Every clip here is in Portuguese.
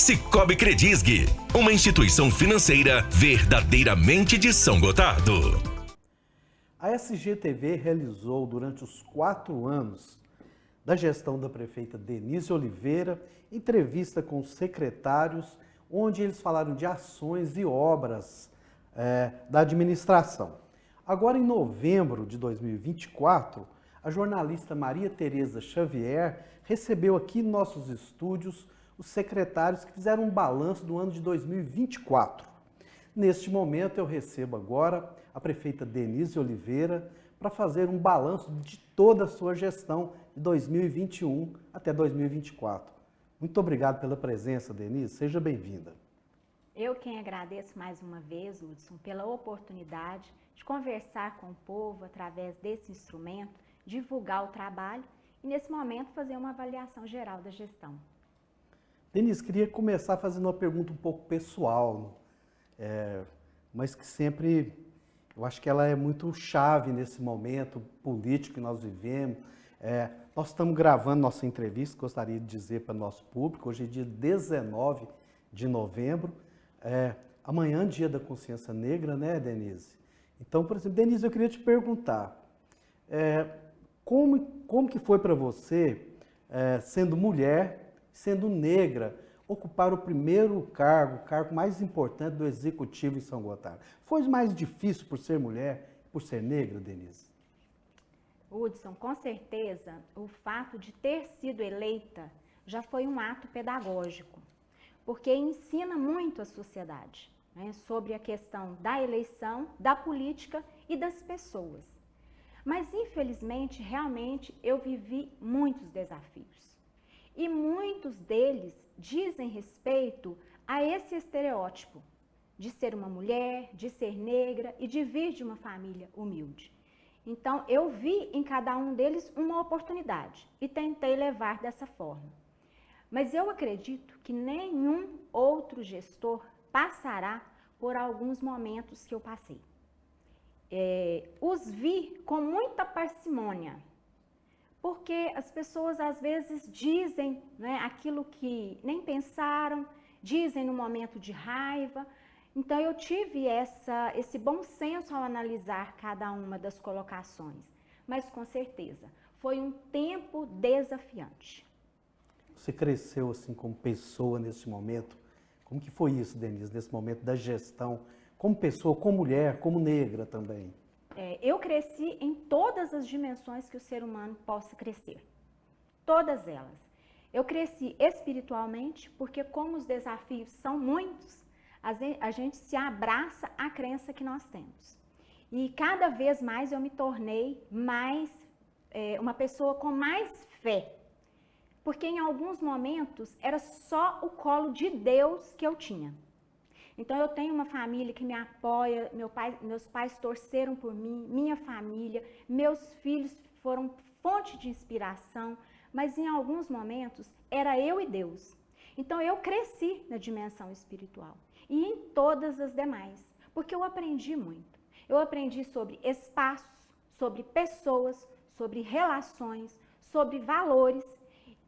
Sicoob Credisg, uma instituição financeira verdadeiramente de São Gotardo. A SGTV realizou durante os 4 anos da gestão da prefeita Denise Oliveira entrevista com os secretários, onde eles falaram de ações e obras da administração. Agora, em novembro de 2024, a jornalista Maria Tereza Xavier recebeu aqui em nossos estúdios os secretários que fizeram um balanço do ano de 2024. Neste momento, eu recebo agora a prefeita Denise Oliveira para fazer um balanço de toda a sua gestão de 2021 até 2024. Muito obrigado pela presença, Denise. Seja bem-vinda. Eu quem agradeço mais uma vez, Hudson, pela oportunidade de conversar com o povo através desse instrumento, divulgar o trabalho e, nesse momento, fazer uma avaliação geral da gestão. Denise, queria começar fazendo uma pergunta um pouco pessoal, mas que sempre, eu acho que ela é muito chave nesse momento político que nós vivemos. Nós estamos gravando nossa entrevista, gostaria de dizer para o nosso público, hoje é dia 19 de novembro, amanhã é dia da consciência negra, né, Denise? Então, por exemplo, Denise, eu queria te perguntar, como que foi para você, sendo mulher, sendo negra, ocupar o primeiro cargo, o cargo mais importante do executivo em São Gotardo? Foi mais difícil por ser mulher, por ser negra, Denise? Hudson, com certeza, o fato de ter sido eleita já foi um ato pedagógico, porque ensina muito a sociedade, né, sobre a questão da eleição, da política e das pessoas. Mas, infelizmente, realmente, eu vivi muitos desafios. E muitos deles dizem respeito a esse estereótipo de ser uma mulher, de ser negra e de vir de uma família humilde. Então, eu vi em cada um deles uma oportunidade e tentei levar dessa forma. Mas eu acredito que nenhum outro gestor passará por alguns momentos que eu passei. Os vi com muita parcimônia, porque as pessoas às vezes dizem, né, aquilo que nem pensaram, dizem no momento de raiva. Então eu tive esse bom senso ao analisar cada uma das colocações, mas com certeza foi um tempo desafiante. Você cresceu assim como pessoa nesse momento? Como que foi isso, Denise, nesse momento da gestão, como pessoa, como mulher, como negra também? Eu cresci em todas as dimensões que o ser humano possa crescer, todas elas. Eu cresci espiritualmente, porque como os desafios são muitos, a gente se abraça à crença que nós temos. E cada vez mais eu me tornei uma pessoa com mais fé, porque em alguns momentos era só o colo de Deus que eu tinha. Então, eu tenho uma família que me apoia, meus pais torceram por mim, minha família, meus filhos foram fonte de inspiração, mas em alguns momentos era eu e Deus. Então, eu cresci na dimensão espiritual e em todas as demais, porque eu aprendi muito. Eu aprendi sobre espaços, sobre pessoas, sobre relações, sobre valores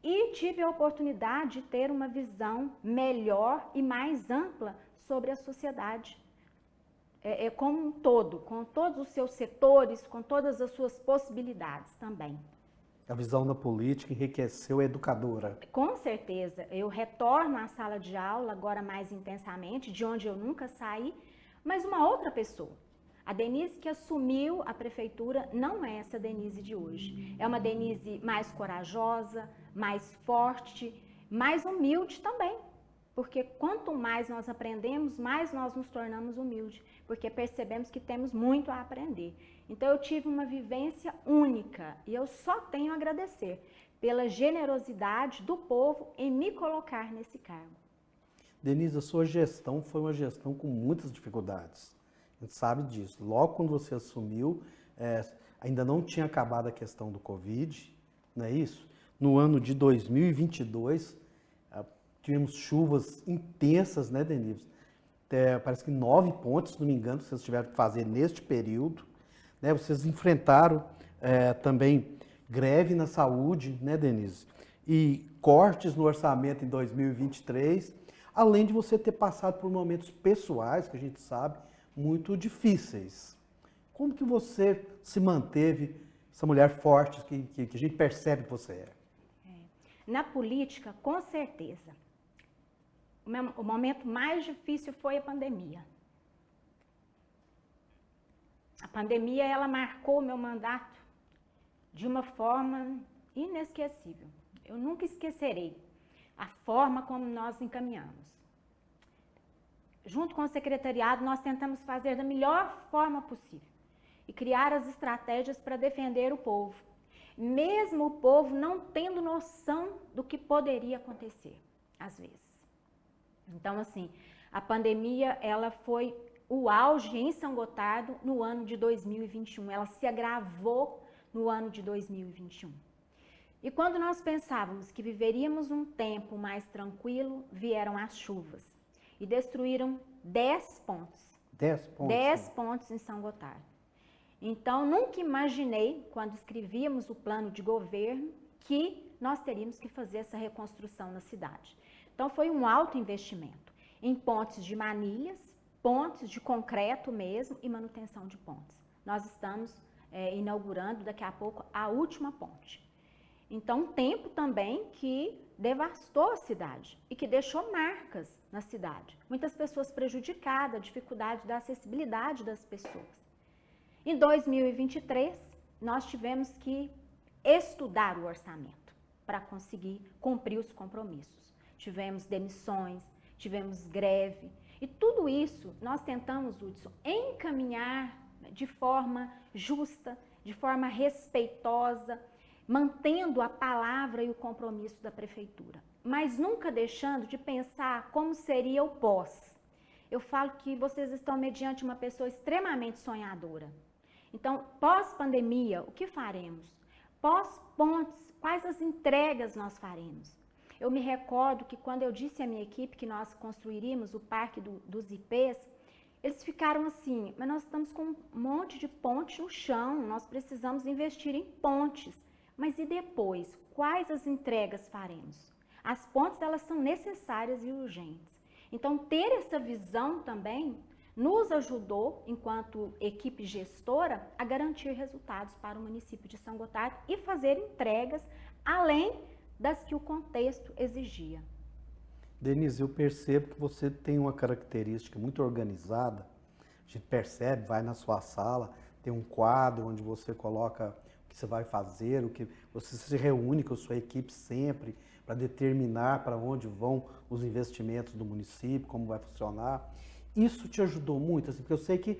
e tive a oportunidade de ter uma visão melhor e mais ampla sobre a sociedade, como um todo, com todos os seus setores, com todas as suas possibilidades também. A visão da política enriqueceu a educadora. Com certeza, eu retorno à sala de aula agora mais intensamente, de onde eu nunca saí, mas uma outra pessoa. A Denise que assumiu a prefeitura não é essa Denise de hoje. É uma Denise mais corajosa, mais forte, mais humilde também. Porque quanto mais nós aprendemos, mais nós nos tornamos humildes, porque percebemos que temos muito a aprender. Então eu tive uma vivência única e eu só tenho a agradecer pela generosidade do povo em me colocar nesse cargo. Denise, a sua gestão foi uma gestão com muitas dificuldades. A gente sabe disso. Logo quando você assumiu, ainda não tinha acabado a questão do Covid, não é isso? No ano de 2022, tivemos chuvas intensas, né, Denise? Parece que 9 pontos, se não me engano, vocês tiveram que fazer neste período. Né? Vocês enfrentaram também greve na saúde, né, Denise? E cortes no orçamento em 2023. além de você ter passado por momentos pessoais, que a gente sabe, muito difíceis. Como que você se manteve essa mulher forte que a gente percebe que você é? Na política, com certeza. O momento mais difícil foi a pandemia. A pandemia, ela marcou o meu mandato de uma forma inesquecível. Eu nunca esquecerei a forma como nós encaminhamos. Junto com o secretariado, nós tentamos fazer da melhor forma possível e criar as estratégias para defender o povo, mesmo o povo não tendo noção do que poderia acontecer, às vezes. Então, assim, a pandemia, ela foi o auge em São Gotardo no ano de 2021. Ela se agravou no ano de 2021. E quando nós pensávamos que viveríamos um tempo mais tranquilo, vieram as chuvas e destruíram 10 pontes. 10 pontos? 10 pontes em São Gotardo. Então, nunca imaginei, quando escrevíamos o plano de governo, que nós teríamos que fazer essa reconstrução na cidade. Então, foi um alto investimento em pontes de manilhas, pontes de concreto mesmo e manutenção de pontes. Nós estamos inaugurando daqui a pouco a última ponte. Então, um tempo também que devastou a cidade e que deixou marcas na cidade. Muitas pessoas prejudicadas, a dificuldade da acessibilidade das pessoas. Em 2023, nós tivemos que estudar o orçamento para conseguir cumprir os compromissos. Tivemos demissões, tivemos greve e tudo isso nós tentamos, Hudson, encaminhar de forma justa, de forma respeitosa, mantendo a palavra e o compromisso da prefeitura, mas nunca deixando de pensar como seria o pós. Eu falo que vocês estão mediante uma pessoa extremamente sonhadora. Então, pós-pandemia, o que faremos? Pós-pontes, quais as entregas nós faremos? Eu me recordo que quando eu disse à minha equipe que nós construiríamos o parque dos IPs, eles ficaram assim, mas nós estamos com um monte de ponte no chão, nós precisamos investir em pontes. Mas e depois? Quais as entregas faremos? As pontes, elas são necessárias e urgentes. Então, ter essa visão também nos ajudou, enquanto equipe gestora, a garantir resultados para o município de São Gotardo e fazer entregas além das que o contexto exigia. Denise, eu percebo que você tem uma característica muito organizada. A gente percebe, vai na sua sala, tem um quadro onde você coloca o que você vai fazer, o que você se reúne com a sua equipe sempre para determinar para onde vão os investimentos do município, como vai funcionar. Isso te ajudou muito, assim, porque eu sei que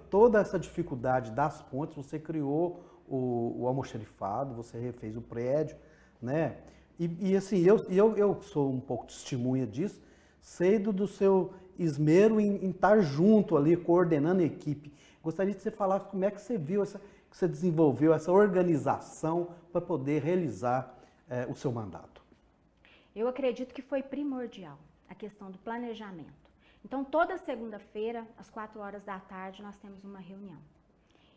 toda essa dificuldade das pontes, você criou o almoxarifado, você refez o prédio, né? E assim, eu sou um pouco testemunha disso, sei do seu esmero em estar junto ali, coordenando a equipe. Gostaria que você falasse como é que você viu, que você desenvolveu essa organização para poder realizar o seu mandato. Eu acredito que foi primordial a questão do planejamento. Então, toda segunda-feira, às 4 horas da tarde, nós temos uma reunião.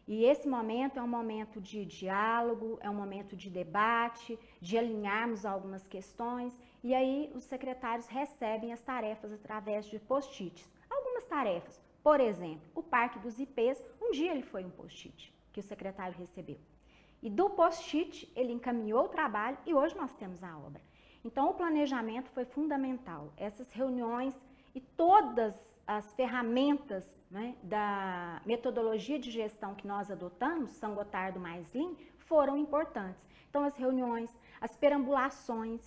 E esse momento é um momento de diálogo, é um momento de debate, de alinharmos algumas questões. E aí, os secretários recebem as tarefas através de post-its. Algumas tarefas, por exemplo, o Parque dos IPs, um dia ele foi um post-it que o secretário recebeu. E do post-it, ele encaminhou o trabalho e hoje nós temos a obra. Então, o planejamento foi fundamental. Essas reuniões e todas as ferramentas, né, da metodologia de gestão que nós adotamos, São Gotardo mais Lean, foram importantes. Então, as reuniões, as perambulações,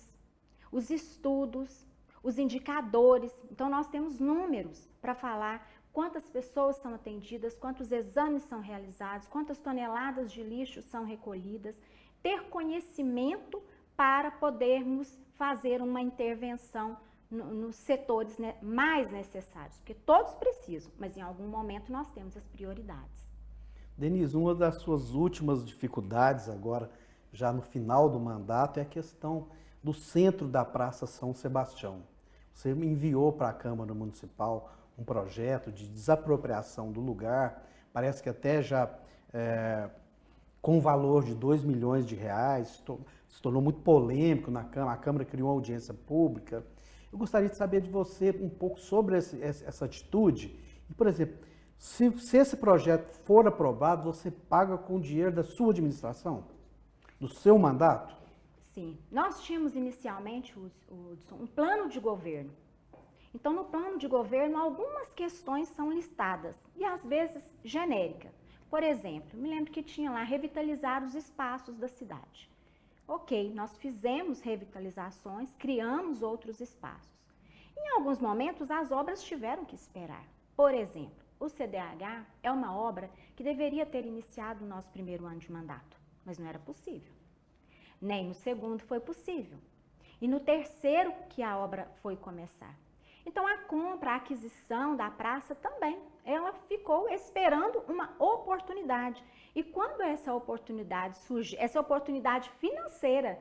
os estudos, os indicadores. Então, nós temos números para falar quantas pessoas são atendidas, quantos exames são realizados, quantas toneladas de lixo são recolhidas. Ter conhecimento para podermos fazer uma intervenção nos setores mais necessários, porque todos precisam, mas em algum momento nós temos as prioridades. Denise, uma das suas últimas dificuldades agora, já no final do mandato, é a questão do centro da Praça São Sebastião. Você enviou para a Câmara Municipal um projeto de desapropriação do lugar, parece que até já com valor de R$2 milhões, se tornou muito polêmico na Câmara, a Câmara criou uma audiência pública. Eu gostaria de saber de você um pouco sobre essa atitude. E, por exemplo, se esse projeto for aprovado, você paga com o dinheiro da sua administração? Do seu mandato? Sim. Nós tínhamos inicialmente, Hudson, um plano de governo. Então, no plano de governo, algumas questões são listadas e, às vezes, genérica. Por exemplo, me lembro que tinha lá revitalizar os espaços da cidade. Ok, nós fizemos revitalizações, criamos outros espaços. Em alguns momentos, as obras tiveram que esperar. Por exemplo, o CDH é uma obra que deveria ter iniciado no nosso primeiro ano de mandato, mas não era possível. Nem no segundo foi possível. E no terceiro que a obra foi começar. Então, a compra, a aquisição da praça também, ela ficou esperando uma oportunidade. E quando essa oportunidade surge, essa oportunidade financeira,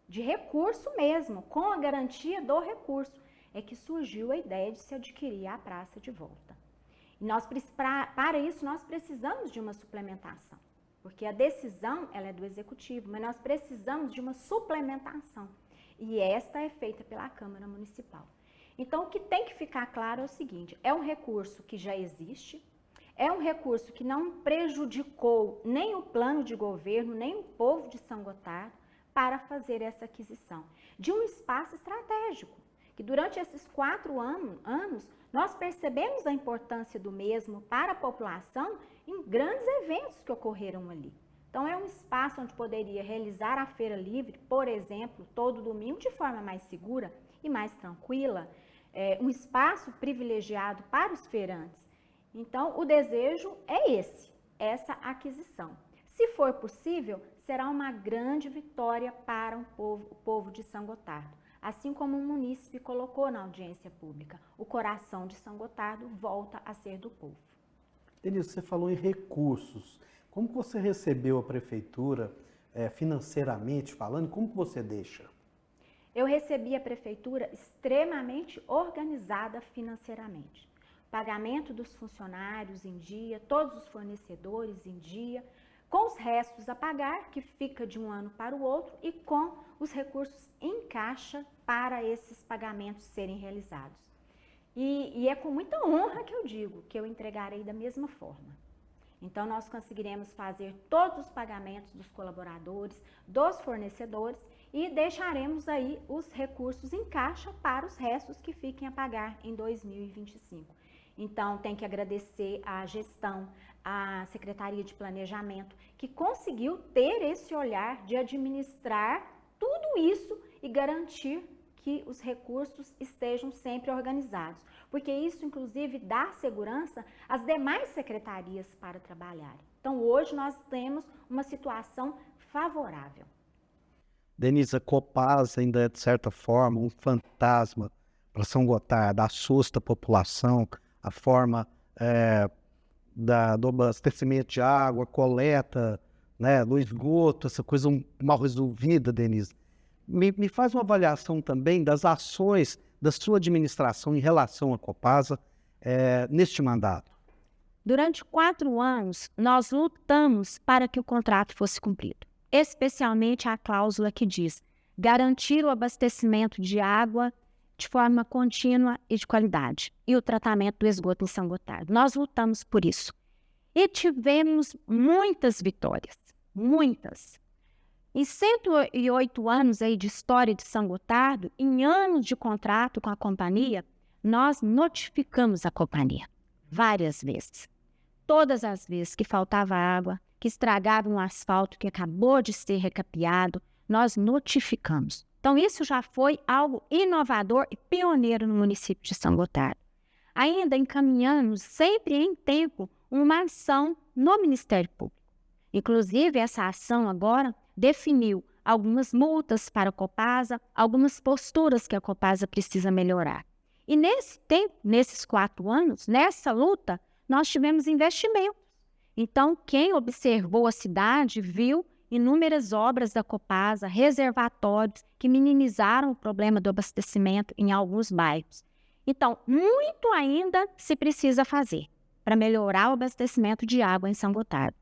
de recurso mesmo, com a garantia do recurso, é que surgiu a ideia de se adquirir a praça de volta. E para isso, nós precisamos de uma suplementação, porque a decisão ela é do Executivo, mas nós precisamos de uma suplementação. E esta é feita pela Câmara Municipal. Então, o que tem que ficar claro é o seguinte, é um recurso que já existe, é um recurso que não prejudicou nem o plano de governo, nem o povo de São Gotardo para fazer essa aquisição de um espaço estratégico, que durante esses 4 anos nós percebemos a importância do mesmo para a população em grandes eventos que ocorreram ali. Então, é um espaço onde poderia realizar a Feira Livre, por exemplo, todo domingo de forma mais segura e mais tranquila, um espaço privilegiado para os feirantes. Então, o desejo é essa aquisição. Se for possível, será uma grande vitória para o povo de São Gotardo. Assim como o munícipe colocou na audiência pública, o coração de São Gotardo volta a ser do povo. Denise, você falou em recursos. Como que você recebeu a prefeitura financeiramente falando? Como que você deixa? Eu recebi a prefeitura extremamente organizada financeiramente. Pagamento dos funcionários em dia, todos os fornecedores em dia, com os restos a pagar, que fica de um ano para o outro, e com os recursos em caixa para esses pagamentos serem realizados. E é com muita honra que eu digo que eu entregarei da mesma forma. Então, nós conseguiremos fazer todos os pagamentos dos colaboradores, dos fornecedores, e deixaremos aí os recursos em caixa para os restos que fiquem a pagar em 2025. Então, tem que agradecer à gestão, à Secretaria de Planejamento, que conseguiu ter esse olhar de administrar tudo isso e garantir que os recursos estejam sempre organizados. Porque isso, inclusive, dá segurança às demais secretarias para trabalharem. Então, hoje nós temos uma situação favorável. Denise, a Copasa ainda é, de certa forma, um fantasma para São Gotardo, assusta a população, a forma do abastecimento de água, coleta, né, do esgoto, essa coisa mal resolvida, Denise. Me faz uma avaliação também das ações da sua administração em relação à Copasa neste mandato. Durante 4 anos, nós lutamos para que o contrato fosse cumprido, especialmente a cláusula que diz garantir o abastecimento de água de forma contínua e de qualidade e o tratamento do esgoto em São Gotardo. Nós lutamos por isso e tivemos muitas vitórias, muitas. Em 108 anos aí de história de São Gotardo, em anos de contrato com a companhia, nós notificamos a companhia várias vezes. Todas as vezes que faltava água, que estragava um asfalto que acabou de ser recapeado, nós notificamos. Então, isso já foi algo inovador e pioneiro no município de São Gotardo. Ainda encaminhamos, sempre em tempo, uma ação no Ministério Público. Inclusive, essa ação agora definiu algumas multas para a Copasa, algumas posturas que a Copasa precisa melhorar. E nesse tempo, nesses 4 anos, nessa luta, nós tivemos investimentos. Então, quem observou a cidade viu inúmeras obras da Copasa, reservatórios que minimizaram o problema do abastecimento em alguns bairros. Então, muito ainda se precisa fazer para melhorar o abastecimento de água em São Gotardo.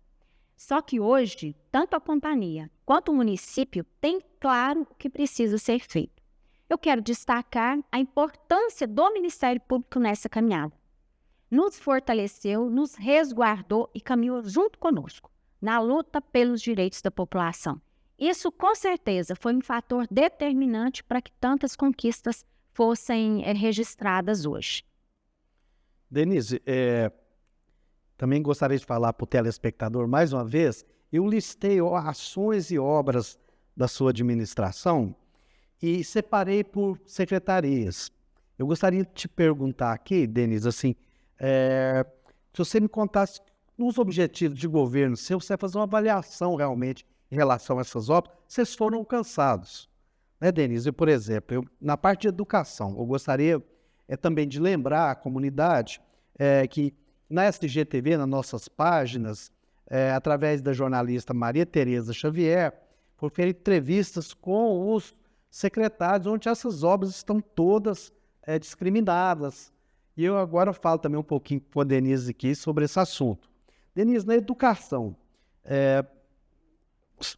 Só que hoje, tanto a companhia quanto o município têm claro o que precisa ser feito. eu quero destacar a importância do Ministério Público nessa caminhada. Nos fortaleceu, nos resguardou e caminhou junto conosco na luta pelos direitos da população. Isso, com certeza, foi um fator determinante para que tantas conquistas fossem registradas hoje. Denise, também gostaria de falar para o telespectador mais uma vez, eu listei ações e obras da sua administração e separei por secretarias. Eu gostaria de te perguntar aqui, Denise, assim, se você me contasse os objetivos de governo seu, você vai fazer uma avaliação realmente em relação a essas obras, vocês foram alcançados. Né, Denise? Por exemplo, na parte de educação, eu gostaria também de lembrar a comunidade que na SGTV, nas nossas páginas, através da jornalista Maria Tereza Xavier, foram feitas entrevistas com os secretários, onde essas obras estão todas discriminadas. E eu agora falo também um pouquinho com a Denise aqui sobre esse assunto. Denise, na educação,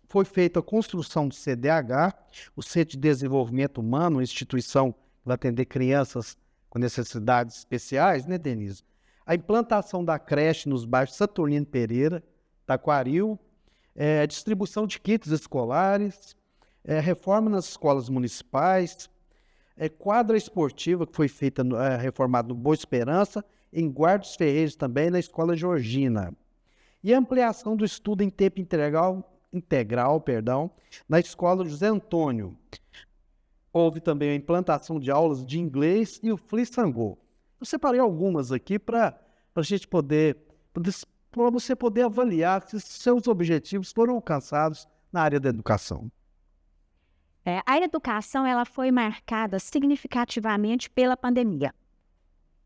foi feita a construção do CDH, o Centro de Desenvolvimento Humano, uma instituição que vai atender crianças com necessidades especiais, né, Denise? A implantação da creche nos bairros Saturnino Pereira, Taquaril, distribuição de kits escolares, reforma nas escolas municipais, quadra esportiva que foi feita, reformada no Boa Esperança, em Guardas Ferreiros também, na Escola Georgina. E a ampliação do estudo em tempo integral, na Escola José Antônio. Houve também a implantação de aulas de inglês e o Flissango. Eu separei algumas aqui para a gente para você poder avaliar se seus objetivos foram alcançados na área da educação. A educação ela foi marcada significativamente pela pandemia.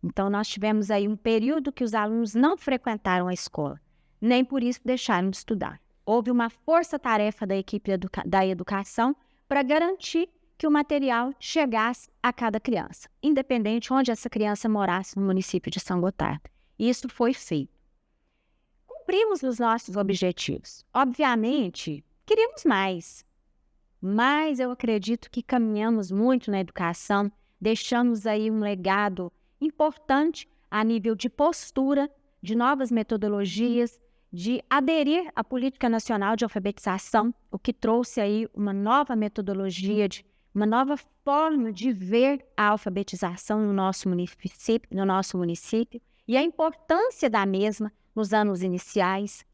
Então, nós tivemos aí um período que os alunos não frequentaram a escola, nem por isso deixaram de estudar. Houve uma força-tarefa da equipe da educação para garantir que o material chegasse a cada criança, independente onde essa criança morasse no município de São Gotardo. Isso foi feito. Cumprimos os nossos objetivos. Obviamente, queríamos mais, mas eu acredito que caminhamos muito na educação, deixamos aí um legado importante a nível de postura, de novas metodologias, de aderir à Política Nacional de Alfabetização, o que trouxe aí uma nova metodologia, uma nova forma de ver a alfabetização no nosso município e a importância da mesma nos anos iniciais.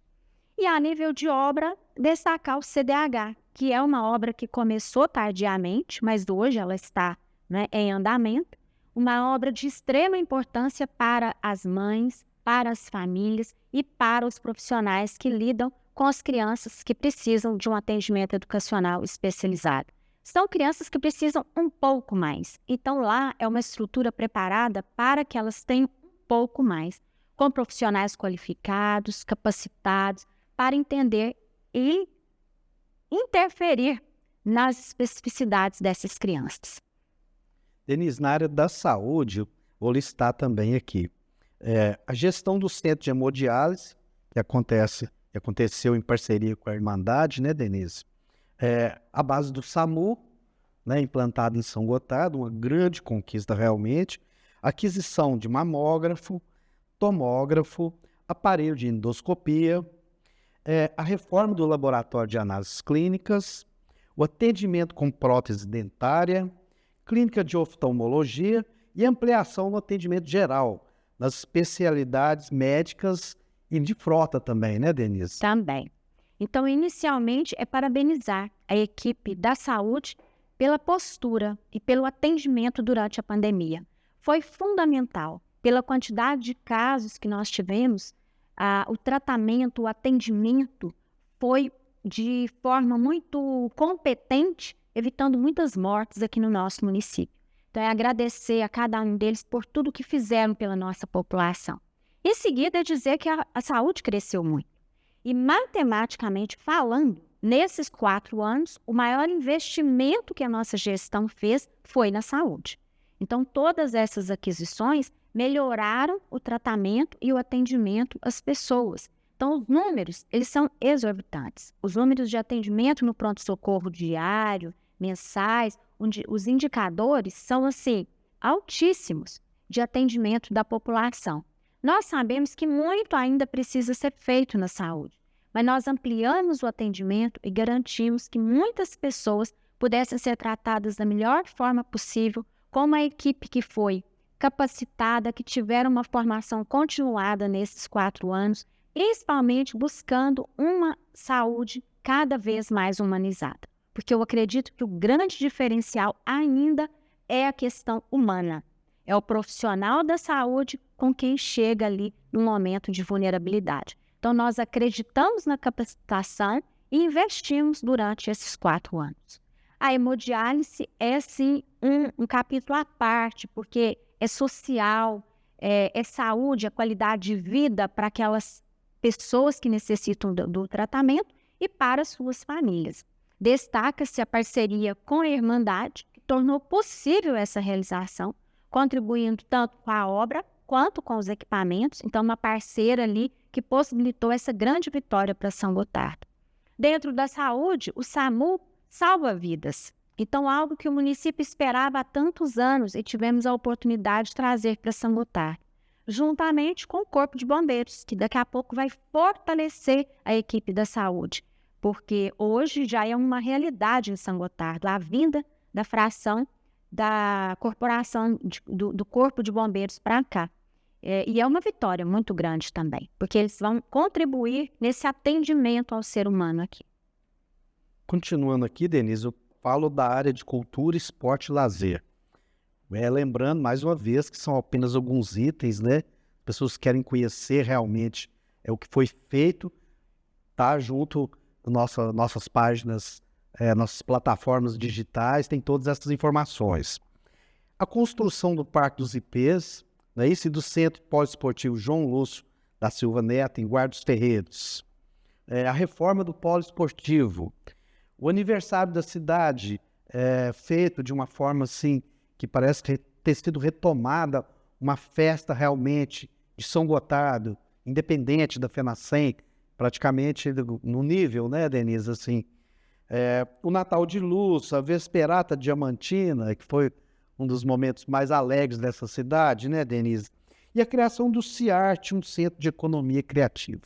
E a nível de obra, destacar o CDH, que é uma obra que começou tardiamente, mas hoje ela está, né, em andamento, uma obra de extrema importância para as mães, para as famílias e para os profissionais que lidam com as crianças que precisam de um atendimento educacional especializado. São crianças que precisam um pouco mais. Então, lá é uma estrutura preparada para que elas tenham um pouco mais, com profissionais qualificados, capacitados, para entender e interferir nas especificidades dessas crianças. Denise, na área da saúde, vou listar também aqui. A gestão do centro de hemodiálise, que aconteceu em parceria com a Irmandade, né, Denise? A base do SAMU, né, implantado em São Gotardo, uma grande conquista realmente. Aquisição de mamógrafo, tomógrafo, aparelho de endoscopia, a reforma do laboratório de análises clínicas, o atendimento com prótese dentária, clínica de oftalmologia e ampliação no atendimento geral, nas especialidades médicas e de frota também, né, Denise? Também. Então, inicialmente, é parabenizar a equipe da saúde pela postura e pelo atendimento durante a pandemia. Foi fundamental, pela quantidade de casos que nós tivemos, o tratamento, o atendimento foi de forma muito competente, evitando muitas mortes aqui no nosso município. Então, é agradecer a cada um deles por tudo que fizeram pela nossa população. Em seguida, é dizer que a saúde cresceu muito. E, matematicamente falando, nesses 4 anos, o maior investimento que a nossa gestão fez foi na saúde. Então, todas essas aquisições melhoraram o tratamento e o atendimento às pessoas. Então, os números, eles são exorbitantes. Os números de atendimento no pronto-socorro diário, mensais, onde os indicadores são, assim, altíssimos de atendimento da população. Nós sabemos que muito ainda precisa ser feito na saúde, mas nós ampliamos o atendimento e garantimos que muitas pessoas pudessem ser tratadas da melhor forma possível, com uma equipe que foi capacitada, que tiveram uma formação continuada nesses 4 anos, principalmente buscando uma saúde cada vez mais humanizada. Porque eu acredito que o grande diferencial ainda é a questão humana. É o profissional da saúde com quem chega ali no momento de vulnerabilidade. Então, nós acreditamos na capacitação e investimos durante esses 4 anos. A hemodiálise é, sim, um capítulo à parte, porque é social, é saúde, é qualidade de vida para aquelas pessoas que necessitam do tratamento e para suas famílias. Destaca-se a parceria com a Irmandade, que tornou possível essa realização, contribuindo tanto com a obra quanto com os equipamentos. Então, uma parceira ali que possibilitou essa grande vitória para São Gotardo. Dentro da saúde, o SAMU salva vidas. Então, algo que o município esperava há tantos anos e tivemos a oportunidade de trazer para São Gotardo, juntamente com o Corpo de Bombeiros, que daqui a pouco vai fortalecer a equipe da saúde, porque hoje já é uma realidade em São Gotardo a vinda da fração da corporação do Corpo de Bombeiros para cá. E é uma vitória muito grande também, porque eles vão contribuir nesse atendimento ao ser humano aqui. Continuando aqui, Denise, eu falo da área de cultura, esporte e lazer. Lembrando, mais uma vez, que são apenas alguns itens, né? Pessoas querem conhecer realmente o que foi feito, tá junto nossas páginas, nossas plataformas digitais, tem todas essas informações. A construção do Parque dos IPs, né, e do Centro Poliesportivo João Lúcio da Silva Neto, em Guarda dos Terreiros. A reforma do poliesportivo. O aniversário da cidade, feito de uma forma assim, que parece ter sido retomada, uma festa realmente de São Gotardo, independente da FENASSEM, praticamente no nível, né, Denise, assim. O Natal de Luz, a Vesperata Diamantina, que foi um dos momentos mais alegres dessa cidade, né, Denise? E a criação do CIART, um centro de economia criativa.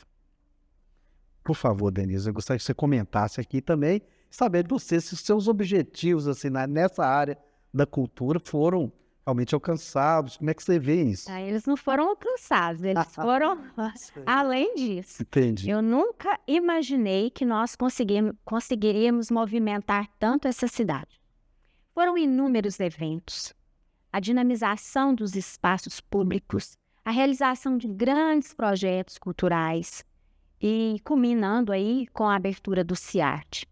Por favor, Denise, eu gostaria que você comentasse aqui também, saber de você se os seus objetivos assim, nessa área da cultura foram realmente alcançados. Como é que você vê isso? Eles não foram alcançados, eles foram além disso. Entendi. Eu nunca imaginei que nós conseguiríamos movimentar tanto essa cidade. Foram inúmeros eventos, a dinamização dos espaços públicos, a realização de grandes projetos culturais e culminando aí com a abertura do CIART.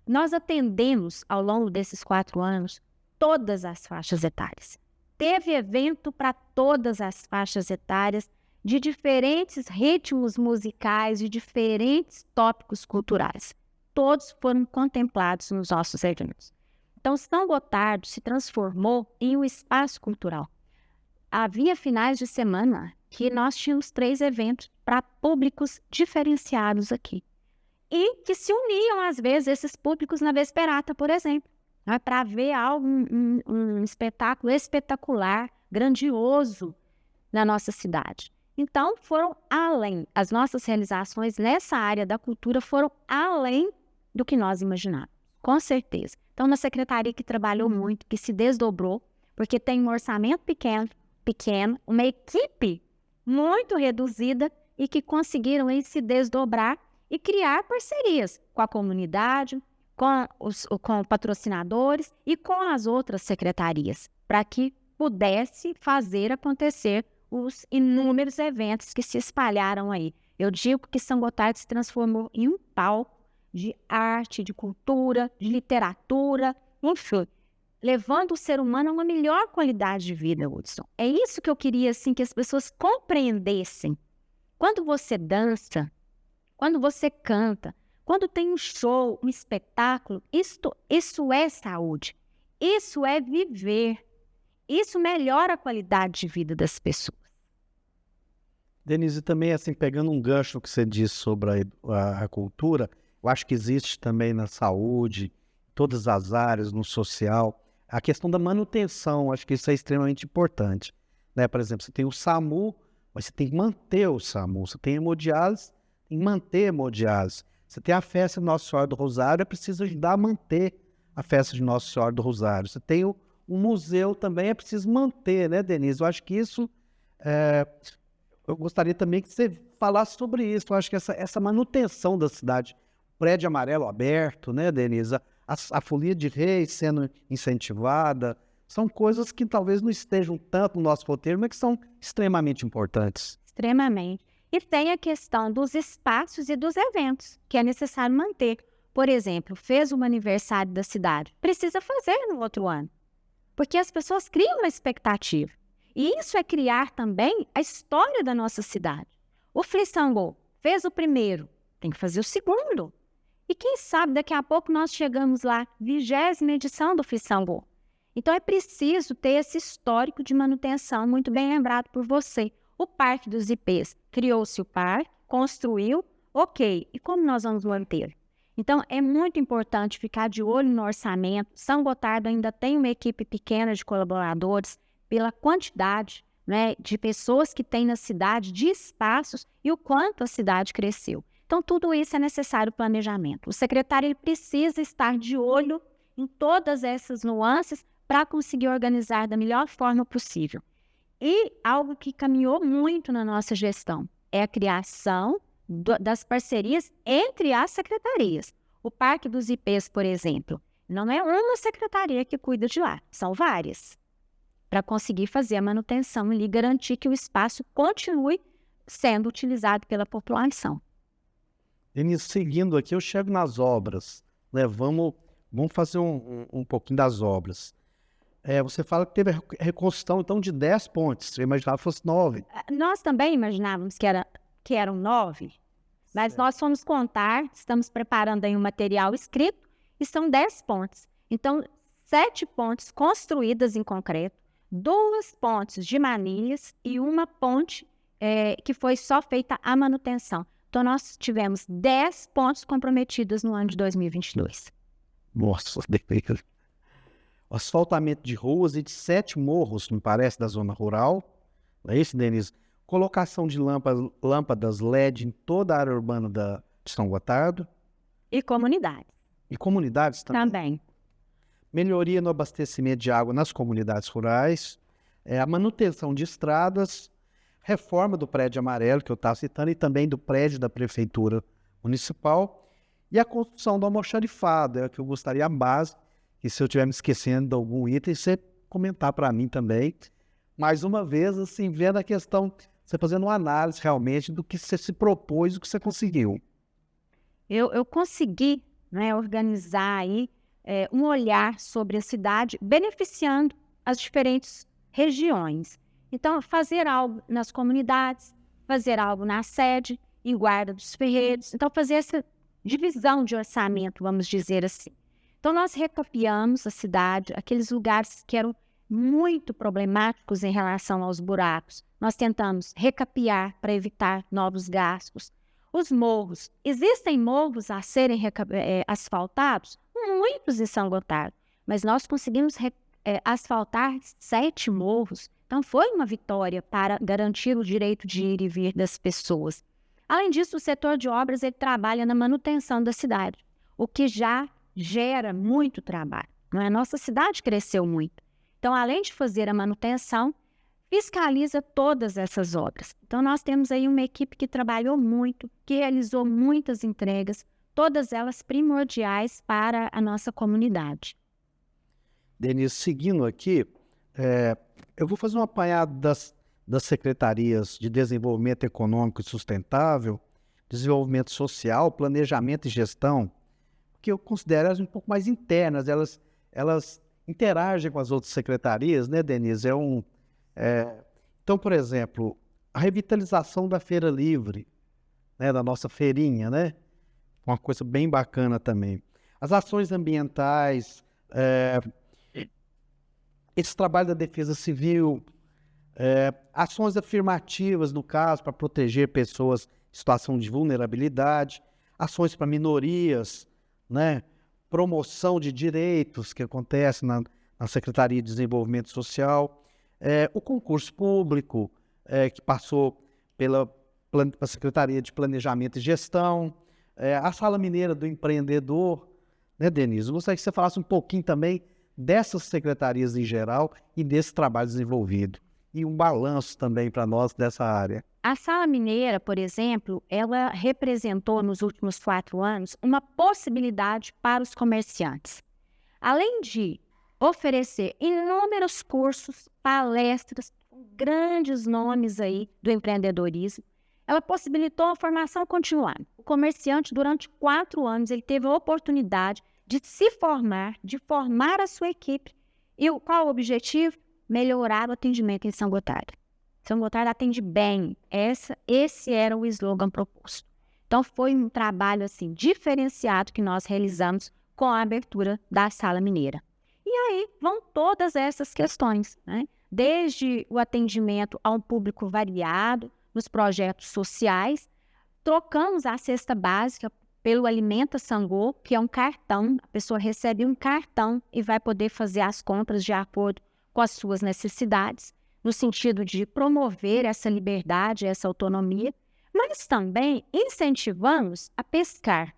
Nós atendemos, ao longo desses 4 anos, todas as faixas etárias. Teve evento para todas as faixas etárias, de diferentes ritmos musicais, de diferentes tópicos culturais. Todos foram contemplados nos nossos eventos. Então, São Gotardo se transformou em um espaço cultural. Havia finais de semana que nós tínhamos 3 eventos para públicos diferenciados aqui. E que se uniam, às vezes, esses públicos na Vesperata, por exemplo, né, para ver algo, um espetáculo espetacular, grandioso na nossa cidade. Então, foram além. As nossas realizações nessa área da cultura foram além do que nós imaginávamos, com certeza. Então, uma secretaria que trabalhou muito, que se desdobrou, porque tem um orçamento pequeno, uma equipe muito reduzida e que conseguiram aí se desdobrar e criar parcerias com a comunidade, com patrocinadores e com as outras secretarias, para que pudesse fazer acontecer os inúmeros eventos que se espalharam aí. Eu digo que São Gotardo se transformou em um palco de arte, de cultura, de literatura, enfim, levando o ser humano a uma melhor qualidade de vida, Hudson. É isso que eu queria, assim, que as pessoas compreendessem. Quando você dança, quando você canta, quando tem um show, um espetáculo, isso é saúde, isso é viver, isso melhora a qualidade de vida das pessoas. Denise, também assim, pegando um gancho que você disse sobre a cultura, eu acho que existe também na saúde, todas as áreas, no social. A questão da manutenção, acho que isso é extremamente importante, né? Por exemplo, você tem o SAMU, mas você tem que manter o SAMU. Você tem hemodiálise, tem que manter a hemodiálise. Você tem a festa de Nossa Senhora do Rosário, é preciso ajudar a manter a festa de Nossa Senhora do Rosário. Você tem o museu também, é preciso manter, né, Denise? Eu acho que isso, eu gostaria também que você falasse sobre isso. Eu acho que essa manutenção da cidade, prédio amarelo aberto, né, Denise? A folia de reis sendo incentivada, são coisas que talvez não estejam tanto no nosso roteiro, mas que são extremamente importantes. Extremamente. E tem a questão dos espaços e dos eventos, que é necessário manter. Por exemplo, fez um aniversário da cidade, precisa fazer no outro ano, porque as pessoas criam uma expectativa. E isso é criar também a história da nossa cidade. O Frissango fez o primeiro, tem que fazer o segundo. E quem sabe daqui a pouco nós chegamos lá, 20ª edição do Frissango. Então é preciso ter esse histórico de manutenção, muito bem lembrado por você. O Parque dos IPs, criou-se o parque, construiu, ok. E como nós vamos manter? Então é muito importante ficar de olho no orçamento. São Gotardo ainda tem uma equipe pequena de colaboradores, pela quantidade, né, de pessoas que tem na cidade, de espaços e o quanto a cidade cresceu. Então tudo isso é necessário planejamento. O secretário ele precisa estar de olho em todas essas nuances para conseguir organizar da melhor forma possível. E algo que caminhou muito na nossa gestão é a criação das parcerias entre as secretarias. O Parque dos IPs, por exemplo, não é uma secretaria que cuida de lá, são várias, para conseguir fazer a manutenção e garantir que o espaço continue sendo utilizado pela população. Denise, seguindo aqui, eu chego nas obras, né? Vamos fazer um pouquinho das obras. Você fala que teve a reconstrução, então, de 10 pontes. Você imaginava que fosse 9. Nós também imaginávamos que eram 9, mas nós fomos contar, estamos preparando aí um material escrito, e são 10 pontes. Então, 7 pontes construídas em concreto, 2 pontes de manilhas e uma ponte que foi só feita a manutenção. Então, nós tivemos 10 pontes comprometidas no ano de 2022. Nossa, o asfaltamento de ruas e de 7 morros, me parece, da zona rural. Não é isso, Denise? Colocação de lâmpadas LED em toda a área urbana de São Gotardo. E comunidades. E comunidades também. Também. Melhoria no abastecimento de água nas comunidades rurais. A manutenção de estradas. Reforma do prédio amarelo, que eu estava citando, e também do prédio da Prefeitura Municipal. E a construção do almoxarifado, é o que eu gostaria a base. E se eu estiver me esquecendo de algum item, você comentar para mim também. Mais uma vez, assim, vendo a questão, você fazendo uma análise realmente do que você se propôs e do que você conseguiu. Eu consegui, né, organizar aí um olhar sobre a cidade, beneficiando as diferentes regiões. Então, fazer algo nas comunidades, fazer algo na sede, em Guarda dos Ferreiros. Então, fazer essa divisão de orçamento, vamos dizer assim. Então, nós recapeamos a cidade, aqueles lugares que eram muito problemáticos em relação aos buracos. Nós tentamos recapear para evitar novos gastos. Os morros. Existem morros a serem asfaltados? Muitos em São Gotardo. Mas nós conseguimos asfaltar 7 morros. Então, foi uma vitória para garantir o direito de ir e vir das pessoas. Além disso, o setor de obras ele trabalha na manutenção da cidade, o que já gera muito trabalho. Não é? Nossa cidade cresceu muito. Então, além de fazer a manutenção, fiscaliza todas essas obras. Então, nós temos aí uma equipe que trabalhou muito, que realizou muitas entregas, todas elas primordiais para a nossa comunidade. Denise, seguindo aqui, eu vou fazer um apanhado das secretarias de Desenvolvimento Econômico e Sustentável, Desenvolvimento Social, Planejamento e Gestão, que eu considero elas um pouco mais internas, elas interagem com as outras secretarias, né, Denise? Então, por exemplo, a revitalização da Feira Livre, né, da nossa feirinha, né? Uma coisa bem bacana também. As ações ambientais, esse trabalho da Defesa Civil, ações afirmativas, no caso, para proteger pessoas em situação de vulnerabilidade, ações para minorias, né? promoção de direitos que acontece na Secretaria de Desenvolvimento Social, o concurso público que passou pela Secretaria de Planejamento e Gestão, a Sala Mineira do Empreendedor, né, Denise? Eu gostaria que você falasse um pouquinho também dessas secretarias em geral e desse trabalho desenvolvido. E um balanço também para nós dessa área. A Sala Mineira, por exemplo, ela representou nos últimos 4 anos uma possibilidade para os comerciantes. Além de oferecer inúmeros cursos, palestras, com grandes nomes aí do empreendedorismo, ela possibilitou a formação continuada. O comerciante, durante 4 anos, ele teve a oportunidade de se formar, de formar a sua equipe. E qual o objetivo? Melhorar o atendimento em São Gotardo. São Gotardo atende bem. Esse era o slogan proposto. Então, foi um trabalho assim, diferenciado que nós realizamos com a abertura da Sala Mineira. E aí vão todas essas questões, né? Desde o atendimento a um público variado, nos projetos sociais, trocamos a cesta básica pelo Alimenta Sangô, que é um cartão. A pessoa recebe um cartão e vai poder fazer as compras de acordo com as suas necessidades, no sentido de promover essa liberdade, essa autonomia, mas também incentivamos a pescar,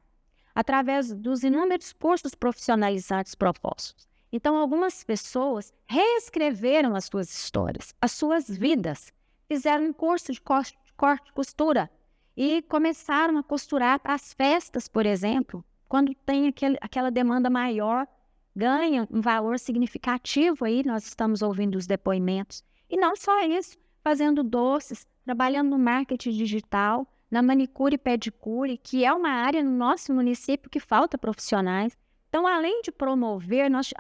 através dos inúmeros cursos profissionalizantes propostos. Então, algumas pessoas reescreveram as suas histórias, as suas vidas, fizeram um curso de corte e costura e começaram a costurar as festas, por exemplo, quando tem aquela demanda maior, ganha um valor significativo aí, nós estamos ouvindo os depoimentos. E não só isso, fazendo doces, trabalhando no marketing digital, na manicure e pedicure, que é uma área no nosso município que falta profissionais. Então, além de promover, nós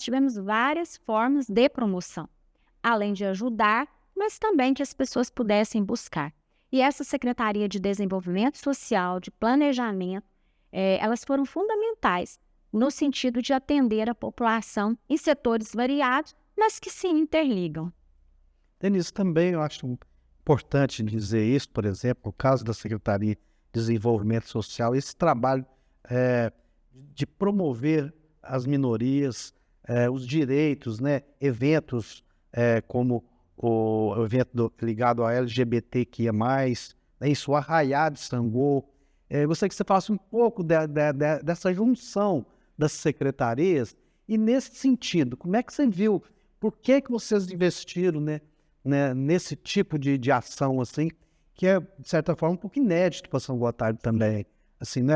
tivemos várias formas de promoção, além de ajudar, mas também que as pessoas pudessem buscar. E essa Secretaria de Desenvolvimento Social, de Planejamento, elas foram fundamentais no sentido de atender a população em setores variados, mas que se interligam. Denise, também eu acho importante dizer isso, por exemplo, no caso da Secretaria de Desenvolvimento Social, esse trabalho de promover as minorias, os direitos, né, eventos como o evento ligado ao LGBTQIA+, né, isso, o Arraiá de Sangô. Gostaria que você falasse um pouco dessa junção das secretarias e, nesse sentido, como é que você viu, por que vocês investiram, né, nesse tipo de ação, assim, que é, de certa forma, um pouco inédito para São Gotardo também. Assim, né?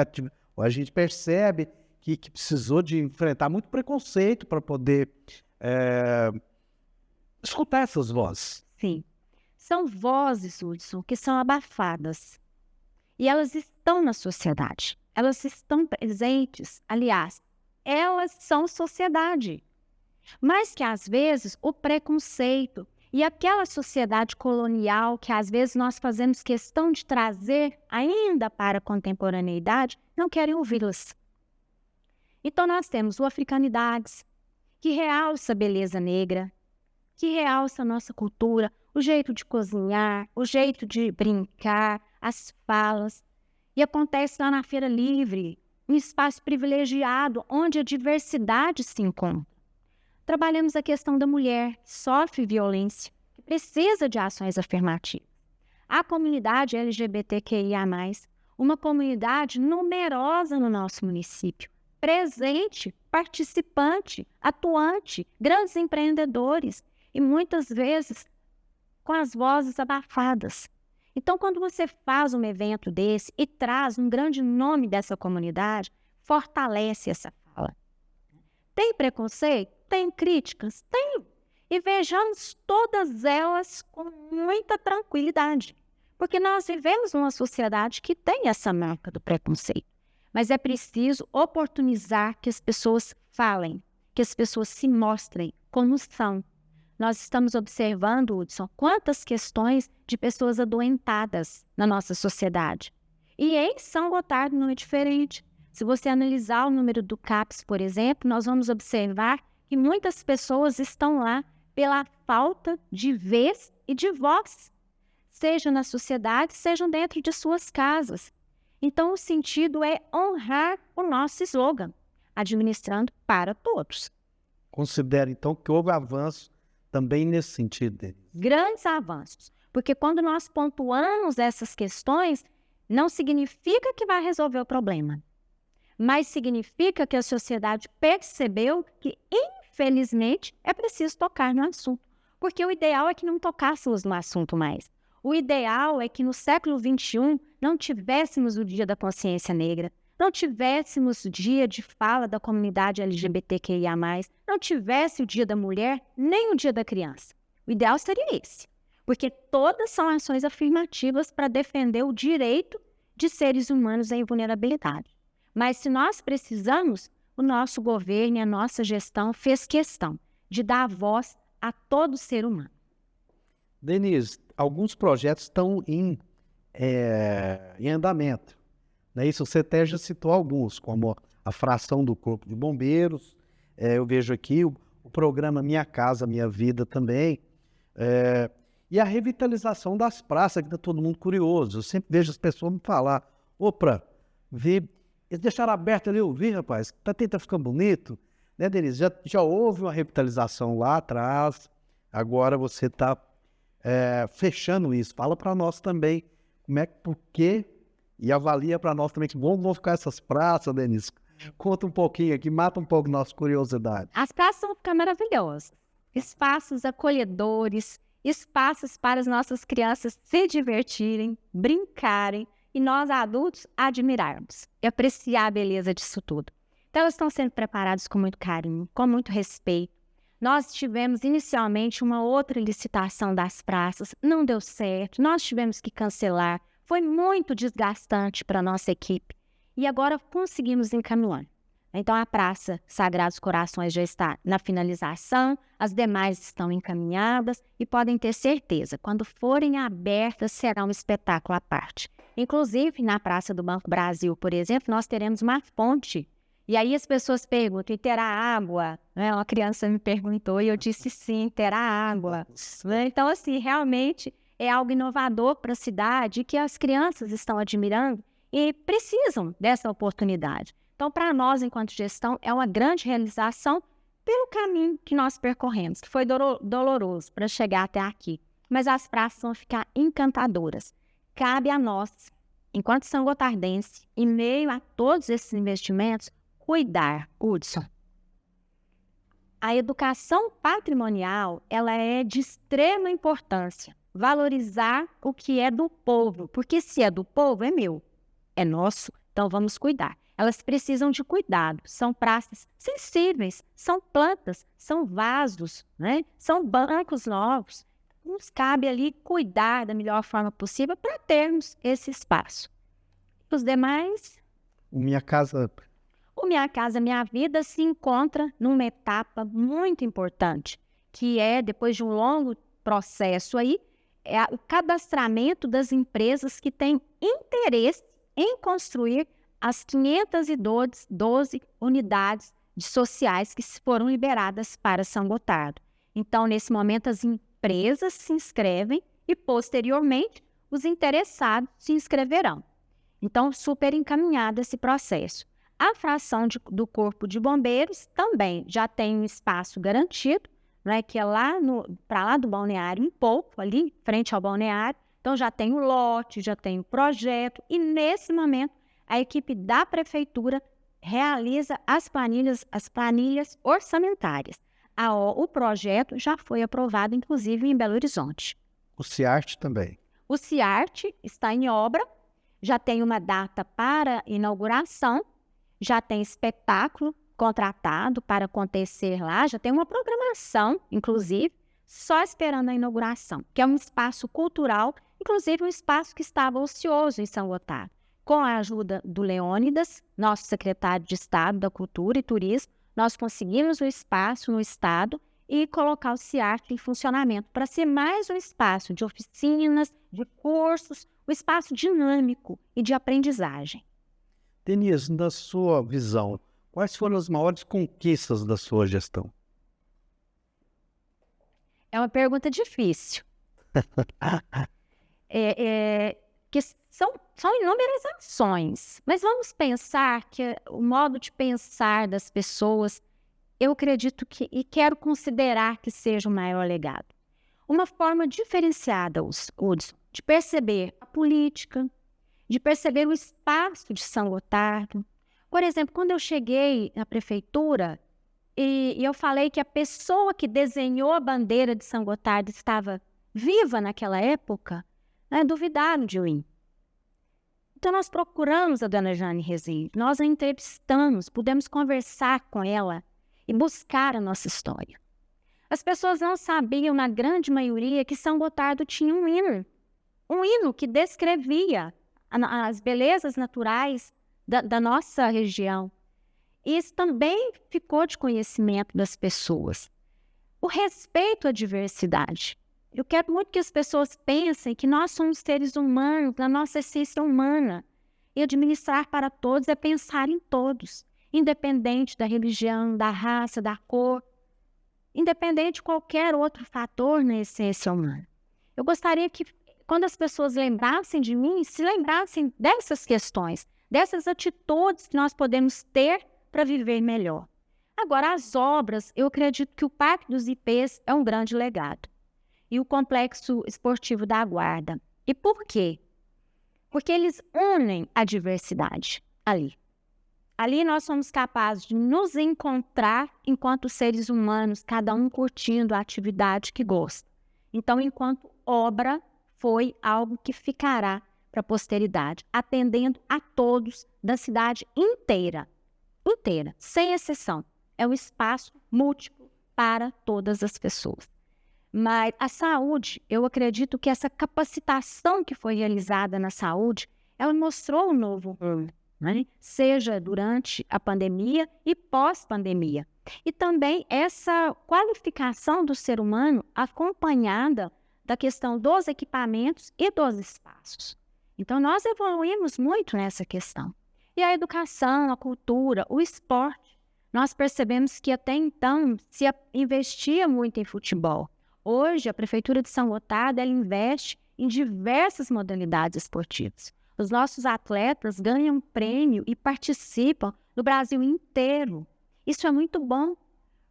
A gente percebe que precisou de enfrentar muito preconceito para poder escutar essas vozes. Sim. São vozes, Hudson, que são abafadas. E elas estão na sociedade. Elas estão presentes. Aliás, elas são sociedade. Mas que, às vezes, o preconceito e aquela sociedade colonial que, às vezes, nós fazemos questão de trazer ainda para a contemporaneidade, não querem ouvi-las. Então, nós temos o Africanidades, que realça a beleza negra, que realça a nossa cultura, o jeito de cozinhar, o jeito de brincar, as falas. E acontece lá na Feira Livre, um espaço privilegiado, onde a diversidade se encontra. Trabalhamos a questão da mulher que sofre violência, que precisa de ações afirmativas. A comunidade LGBTQIA+, uma comunidade numerosa no nosso município, presente, participante, atuante, grandes empreendedores e muitas vezes com as vozes abafadas. Então, quando você faz um evento desse e traz um grande nome dessa comunidade, fortalece essa fala. Tem preconceito? Tem críticas? Tem. E vejamos todas elas com muita tranquilidade, porque nós vivemos numa sociedade que tem essa marca do preconceito. Mas é preciso oportunizar que as pessoas falem, que as pessoas se mostrem como são. Nós estamos observando, Hudson, quantas questões de pessoas adoentadas na nossa sociedade. E em São Gotardo não é diferente. Se você analisar o número do CAPS, por exemplo, nós vamos observar que muitas pessoas estão lá pela falta de vez e de voz, seja na sociedade, sejam dentro de suas casas. Então, o sentido é honrar o nosso slogan. administrando para todos. Considero, então, que houve avanço também nesse sentido, Denise. Grandes avanços, porque quando nós pontuamos essas questões, não significa que vai resolver o problema, mas significa que a sociedade percebeu que, infelizmente, é preciso tocar no assunto, porque o ideal é que não tocássemos no assunto mais. O ideal é que no século XXI não tivéssemos o Dia da Consciência Negra, não tivéssemos o dia de fala da comunidade LGBTQIA+, não tivesse o Dia da Mulher, nem o Dia da Criança. O ideal seria esse, porque todas são ações afirmativas para defender o direito de seres humanos em vulnerabilidade. Mas se nós precisamos, o nosso governo e a nossa gestão fez questão de dar voz a todo ser humano. Denise, alguns projetos estão em andamento. Né? Isso você até já citou alguns, como a fração do Corpo de Bombeiros. Eu vejo aqui o programa Minha Casa Minha Vida também. E a revitalização das praças, que está todo mundo curioso. Eu sempre vejo as pessoas me falar, opa, eles deixaram aberto ali, eu vi, rapaz, tá ficando bonito. Né, Denise? Já houve uma revitalização lá atrás, agora você está fechando isso. Fala para nós também por quê, e avalia para nós também que vão ficar essas praças, Denise. Conta um pouquinho aqui, mata um pouco nossa curiosidade. As praças vão ficar maravilhosas. Espaços acolhedores, espaços para as nossas crianças se divertirem, brincarem e nós adultos admirarmos e apreciar a beleza disso tudo. Então, eles estão sendo preparados com muito carinho, com muito respeito. Nós tivemos inicialmente uma outra licitação das praças, não deu certo, nós tivemos que cancelar, foi muito desgastante para a nossa equipe e agora conseguimos encaminhar. Então, a Praça Sagrados Corações já está na finalização, as demais estão encaminhadas e podem ter certeza, quando forem abertas, será um espetáculo à parte. Inclusive, na Praça do Banco Brasil, por exemplo, nós teremos uma fonte. E aí as pessoas perguntam, e terá água? Uma criança me perguntou e eu disse sim, terá água. Então, assim, realmente é algo inovador para a cidade que as crianças estão admirando e precisam dessa oportunidade. Então, para nós, enquanto gestão, é uma grande realização pelo caminho que nós percorremos, que foi doloroso para chegar até aqui. Mas as praças vão ficar encantadoras. Cabe a nós, enquanto São Gotardense, em meio a todos esses investimentos, cuidar, Hudson. A educação patrimonial, ela é de extrema importância. Valorizar o que é do povo, porque se é do povo, é meu, é nosso, então vamos cuidar. Elas precisam de cuidado, são praças sensíveis, são plantas, são vasos, né? São bancos novos. Nos cabe ali cuidar da melhor forma possível para termos esse espaço. Os demais... O Minha Casa Minha Vida se encontra numa etapa muito importante, que é, depois de um longo processo aí, é o cadastramento das empresas que têm interesse em construir as 512 unidades sociais que foram liberadas para São Gotardo. Então, nesse momento, as empresas se inscrevem e, posteriormente, os interessados se inscreverão. Então, super encaminhado esse processo. A fração do Corpo de Bombeiros também já tem um espaço garantido, né, que é para lá do balneário, um pouco ali, frente ao balneário. Então, já tem o lote, já tem o projeto e, nesse momento, a equipe da prefeitura realiza as planilhas orçamentárias. O projeto já foi aprovado, inclusive, em Belo Horizonte. O CIART também. O CIART está em obra, já tem uma data para inauguração, já tem espetáculo contratado para acontecer lá, já tem uma programação, inclusive, só esperando a inauguração, que é um espaço cultural, inclusive um espaço que estava ocioso em São Gotardo. Com a ajuda do Leônidas, nosso secretário de Estado da Cultura e Turismo, nós conseguimos o espaço no Estado e colocar o CIART em funcionamento para ser mais um espaço de oficinas, de cursos, um espaço dinâmico e de aprendizagem. Denise, na sua visão, quais foram as maiores conquistas da sua gestão? É uma pergunta difícil. que são inúmeras ações, mas vamos pensar que o modo de pensar das pessoas, eu acredito que, e quero considerar que seja o maior legado. Uma forma diferenciada, Hudson, de perceber a política, de perceber o espaço de São Gotardo. Por exemplo, quando eu cheguei na prefeitura e eu falei que a pessoa que desenhou a bandeira de São Gotardo estava viva naquela época, né, duvidaram de mim. Então, nós procuramos a dona Jane Rezende, nós a entrevistamos, pudemos conversar com ela e buscar a nossa história. As pessoas não sabiam, na grande maioria, que São Gotardo tinha um hino que descrevia as belezas naturais da nossa região. Isso também ficou de conhecimento das pessoas. O respeito à diversidade. Eu quero muito que as pessoas pensem que nós somos seres humanos, na nossa essência humana. E administrar para todos é pensar em todos, independente da religião, da raça, da cor, independente de qualquer outro fator na essência humana. Eu gostaria que, quando as pessoas lembrassem de mim, se lembrassem dessas questões, dessas atitudes que nós podemos ter para viver melhor. Agora, as obras, eu acredito que o Parque dos Ipês é um grande legado. E o Complexo Esportivo da Guarda. E por quê? Porque eles unem a diversidade ali. Ali nós somos capazes de nos encontrar enquanto seres humanos, cada um curtindo a atividade que gosta. Então, enquanto obra, foi algo que ficará para a posteridade, atendendo a todos da cidade inteira, sem exceção. É um espaço múltiplo para todas as pessoas. Mas a saúde, eu acredito que essa capacitação que foi realizada na saúde, ela mostrou um novo rumo, né? Seja durante a pandemia e pós-pandemia. E também essa qualificação do ser humano acompanhada da questão dos equipamentos e dos espaços. Então, nós evoluímos muito nessa questão. E a educação, a cultura, o esporte, nós percebemos que até então se investia muito em futebol. Hoje, a Prefeitura de São Gotardo, ela investe em diversas modalidades esportivas. Os nossos atletas ganham prêmio e participam no Brasil inteiro. Isso é muito bom,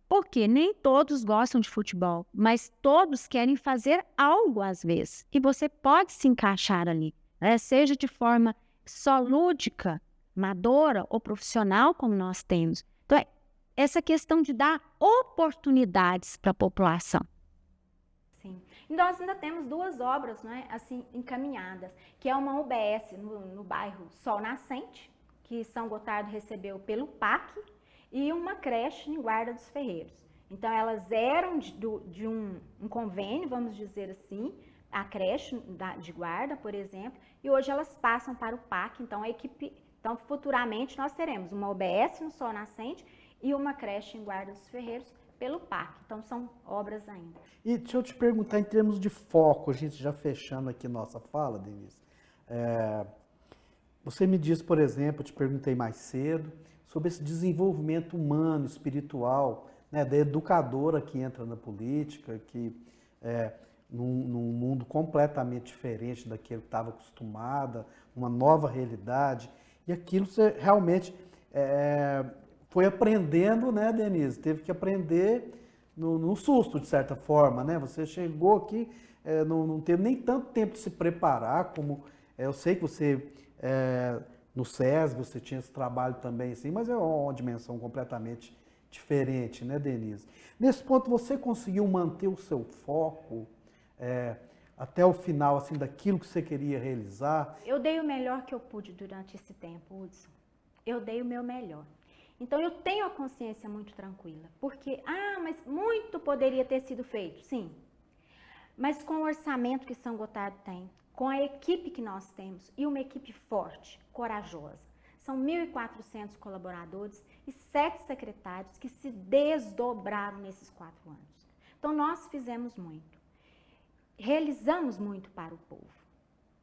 porque nem todos gostam de futebol, mas todos querem fazer algo às vezes. E você pode se encaixar ali, né? Seja de forma só lúdica, amadora ou profissional, como nós temos. Então, é essa questão de dar oportunidades para a população. Sim. E nós ainda temos duas obras, né, assim, encaminhadas, que é uma UBS no bairro Sol Nascente, que São Gotardo recebeu pelo PAC, e uma creche em Guarda dos Ferreiros. Então, elas eram de um convênio, vamos dizer assim, a creche de Guarda, por exemplo, e hoje elas passam para o PAC. Então, então, futuramente nós teremos uma UBS no Sol Nascente e uma creche em Guarda dos Ferreiros pelo PAC. Então, são obras ainda. E deixa eu te perguntar, em termos de foco, a gente já fechando aqui nossa fala, Denise, você me disse, por exemplo, eu te perguntei mais cedo, sobre esse desenvolvimento humano, espiritual, né, da educadora que entra na política, que num mundo completamente diferente daquele que estava acostumada, uma nova realidade, e aquilo você realmente foi aprendendo, né, Denise? Teve que aprender no susto, de certa forma, né? Você chegou aqui, não teve nem tanto tempo de se preparar, como eu sei que você, no SESC, você tinha esse trabalho também, assim, mas é uma dimensão completamente diferente, né, Denise? Nesse ponto, você conseguiu manter o seu foco até o final, assim, daquilo que você queria realizar? Eu dei o melhor que eu pude durante esse tempo, Hudson. Eu dei o meu melhor. Então, eu tenho a consciência muito tranquila, porque, mas muito poderia ter sido feito, sim. Mas com o orçamento que São Gotardo tem, com a equipe que nós temos, e uma equipe forte, corajosa. São 1.400 colaboradores e 7 secretários que se desdobraram nesses 4 anos. Então, nós fizemos muito. Realizamos muito para o povo.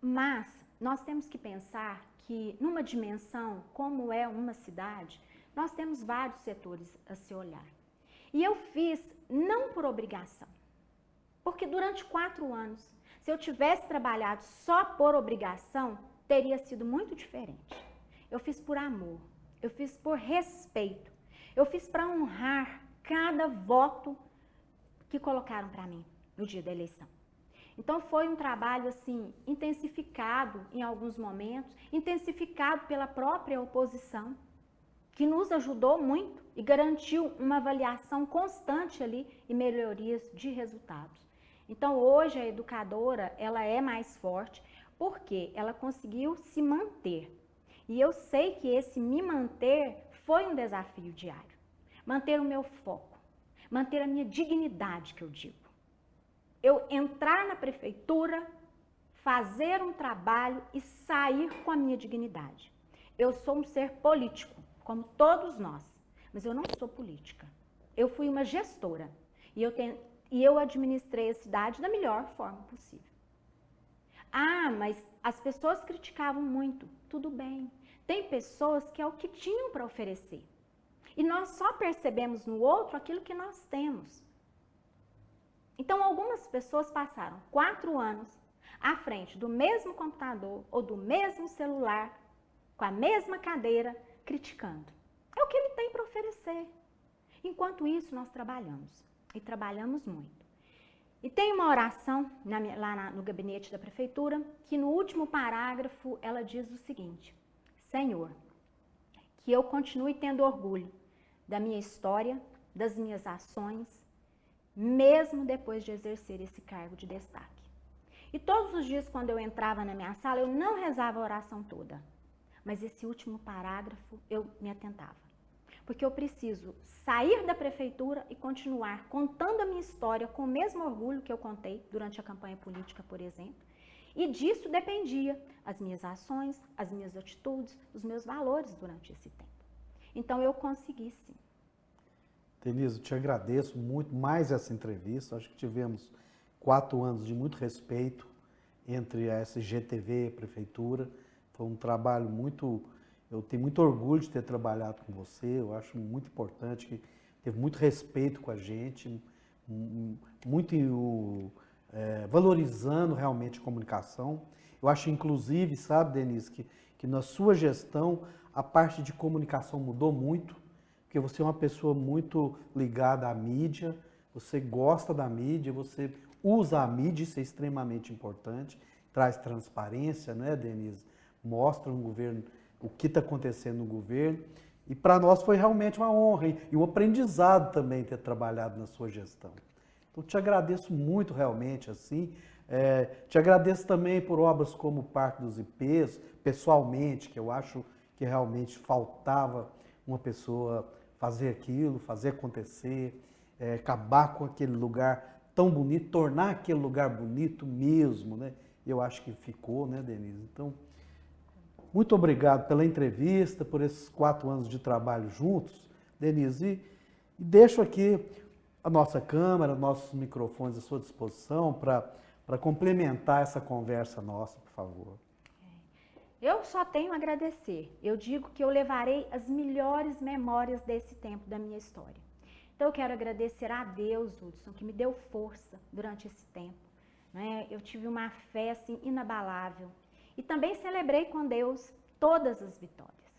Mas, nós temos que pensar que, numa dimensão como é uma cidade, nós temos vários setores a se olhar. E eu fiz não por obrigação, porque durante 4 anos, Se eu tivesse trabalhado só por obrigação, teria sido muito diferente. Eu fiz por amor, eu fiz por respeito, eu fiz para honrar cada voto que colocaram para mim no dia da eleição. Então foi um trabalho assim intensificado em alguns momentos, intensificado pela própria oposição, que nos ajudou muito e garantiu uma avaliação constante ali e melhorias de resultados. Então hoje a educadora, ela é mais forte porque ela conseguiu se manter. E eu sei que esse me manter foi um desafio diário. Manter o meu foco, manter a minha dignidade, que eu digo. Eu entrar na prefeitura, fazer um trabalho e sair com a minha dignidade. Eu sou um ser político, como todos nós, mas eu não sou política. Eu fui uma gestora e eu administrei a cidade da melhor forma possível. Ah, mas as pessoas criticavam muito. Tudo bem. Tem pessoas que é o que tinham para oferecer. E nós só percebemos no outro aquilo que nós temos. Então, algumas pessoas passaram 4 anos à frente do mesmo computador ou do mesmo celular, com a mesma cadeira, criticando. É o que ele tem para oferecer. Enquanto isso, nós trabalhamos. E trabalhamos muito. E tem uma oração lá no gabinete da prefeitura, que no último parágrafo ela diz o seguinte: Senhor, que eu continue tendo orgulho da minha história, das minhas ações, mesmo depois de exercer esse cargo de destaque. E todos os dias, quando eu entrava na minha sala, eu não rezava a oração toda, mas esse último parágrafo eu me atentava. Porque eu preciso sair da prefeitura e continuar contando a minha história com o mesmo orgulho que eu contei durante a campanha política, por exemplo. E disso dependia as minhas ações, as minhas atitudes, os meus valores durante esse tempo. Então eu consegui sim. Denise, eu te agradeço muito mais essa entrevista. Acho que tivemos 4 anos de muito respeito entre a SGTV e a prefeitura. Foi um trabalho muito... Eu tenho muito orgulho de ter trabalhado com você. Eu acho muito importante que teve muito respeito com a gente, muito valorizando realmente a comunicação. Eu acho, inclusive, sabe, Denise, que na sua gestão a parte de comunicação mudou muito, porque você é uma pessoa muito ligada à mídia, você gosta da mídia, você usa a mídia, isso é extremamente importante, traz transparência, né, Denise? Mostra um governo, o que está acontecendo no governo, e para nós foi realmente uma honra e um aprendizado também ter trabalhado na sua gestão. Então, te agradeço muito realmente, assim, te agradeço também por obras como o Parque dos IPs, pessoalmente, que eu acho que realmente faltava uma pessoa fazer aquilo, fazer acontecer, acabar com aquele lugar tão bonito, tornar aquele lugar bonito mesmo, né? Eu acho que ficou, né, Denise? Então, muito obrigado pela entrevista, por esses 4 anos de trabalho juntos, Denise, e deixo aqui a nossa câmera, nossos microfones à sua disposição para complementar essa conversa nossa, por favor. Eu só tenho a agradecer. Eu digo que eu levarei as melhores memórias desse tempo da minha história. Então eu quero agradecer a Deus, Hudson, que me deu força durante esse tempo. Né? Eu tive uma fé assim, inabalável. E também celebrei com Deus todas as vitórias.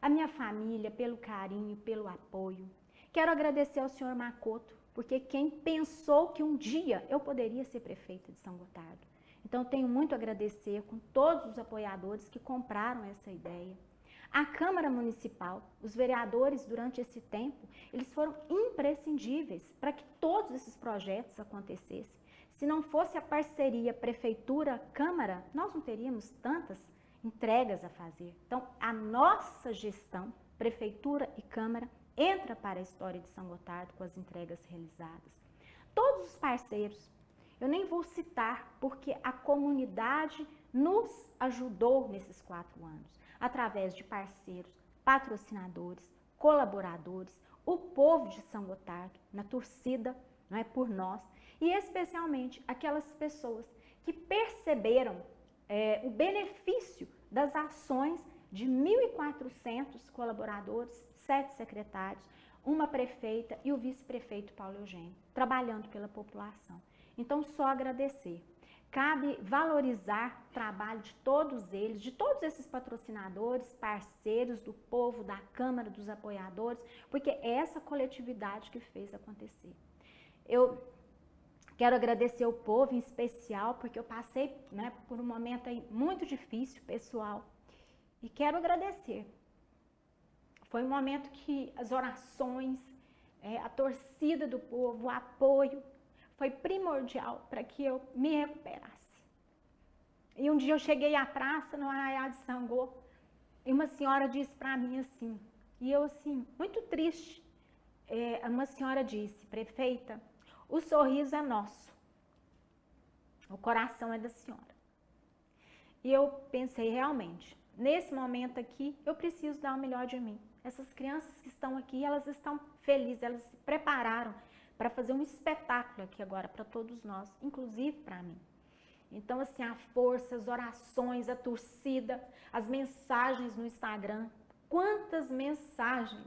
A minha família, pelo carinho, pelo apoio. Quero agradecer ao senhor Macoto, porque quem pensou que um dia eu poderia ser prefeita de São Gotardo. Então, tenho muito a agradecer com todos os apoiadores que compraram essa ideia. A Câmara Municipal, os vereadores, durante esse tempo, eles foram imprescindíveis para que todos esses projetos acontecessem. Se não fosse a parceria Prefeitura-Câmara, nós não teríamos tantas entregas a fazer. Então, a nossa gestão, Prefeitura e Câmara, entra para a história de São Gotardo com as entregas realizadas. Todos os parceiros, eu nem vou citar, porque a comunidade nos ajudou nesses 4 anos, através de parceiros, patrocinadores, colaboradores, o povo de São Gotardo, na torcida, não é, por nós, e especialmente aquelas pessoas que perceberam o benefício das ações de 1.400 colaboradores, 7 secretários, uma prefeita e o vice-prefeito Paulo Eugênio, trabalhando pela população. Então, só agradecer. cabe valorizar o trabalho de todos eles, de todos esses patrocinadores, parceiros do povo, da Câmara, dos apoiadores, porque é essa coletividade que fez acontecer. Eu quero agradecer o povo em especial, porque eu passei, né, por um momento aí muito difícil, pessoal, e quero agradecer. Foi um momento que as orações, a torcida do povo, o apoio, foi primordial para que eu me recuperasse. E um dia eu cheguei à praça, no Arraiá de Sangô, e uma senhora disse para mim assim, e eu assim, muito triste, uma senhora disse, prefeita, o sorriso é nosso, o coração é da senhora. E eu pensei, realmente, nesse momento aqui, eu preciso dar o melhor de mim. Essas crianças que estão aqui, elas estão felizes, elas se prepararam para fazer um espetáculo aqui agora para todos nós, inclusive para mim. Então, assim, a força, as orações, a torcida, as mensagens no Instagram, quantas mensagens,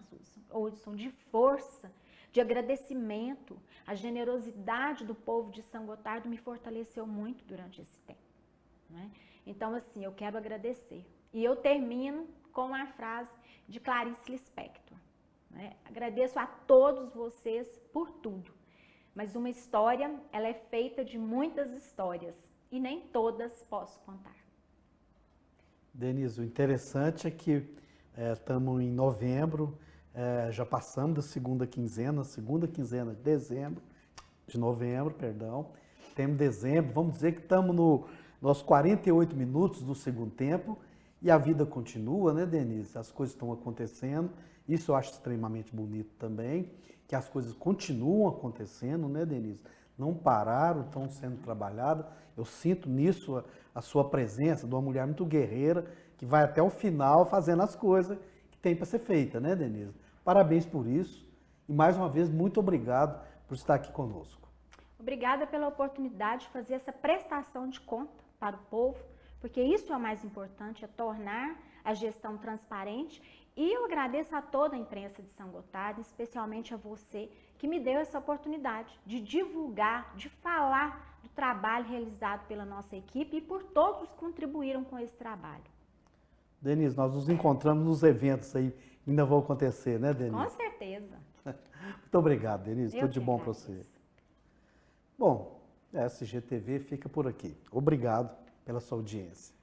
Hudson, de força, de agradecimento, a generosidade do povo de São Gotardo me fortaleceu muito durante esse tempo, né? Então, assim, eu quero agradecer. E eu termino com a frase de Clarice Lispector, né? Agradeço a todos vocês por tudo, mas uma história, ela é feita de muitas histórias e nem todas posso contar. Denise, o interessante é que estamos em novembro, já passamos da segunda quinzena de novembro, perdão. Temos dezembro, vamos dizer que estamos nos 48 minutos do segundo tempo e a vida continua, né, Denise? As coisas estão acontecendo, isso eu acho extremamente bonito também, que as coisas continuam acontecendo, né, Denise? Não pararam, estão sendo trabalhadas. Eu sinto nisso a sua presença de uma mulher muito guerreira, que vai até o final fazendo as coisas que tem para ser feita, né, Denise? Parabéns por isso e mais uma vez muito obrigado por estar aqui conosco. Obrigada pela oportunidade de fazer essa prestação de conta para o povo, porque isso é o mais importante, é tornar a gestão transparente. E eu agradeço a toda a imprensa de São Gotardo, especialmente a você, que me deu essa oportunidade de divulgar, de falar do trabalho realizado pela nossa equipe e por todos que contribuíram com esse trabalho. Denise, nós nos encontramos nos eventos aí, ainda vão acontecer, né, Denise? Com certeza. Muito obrigado, Denise, tudo de bom para você. Bom, a SGTV fica por aqui. Obrigado pela sua audiência.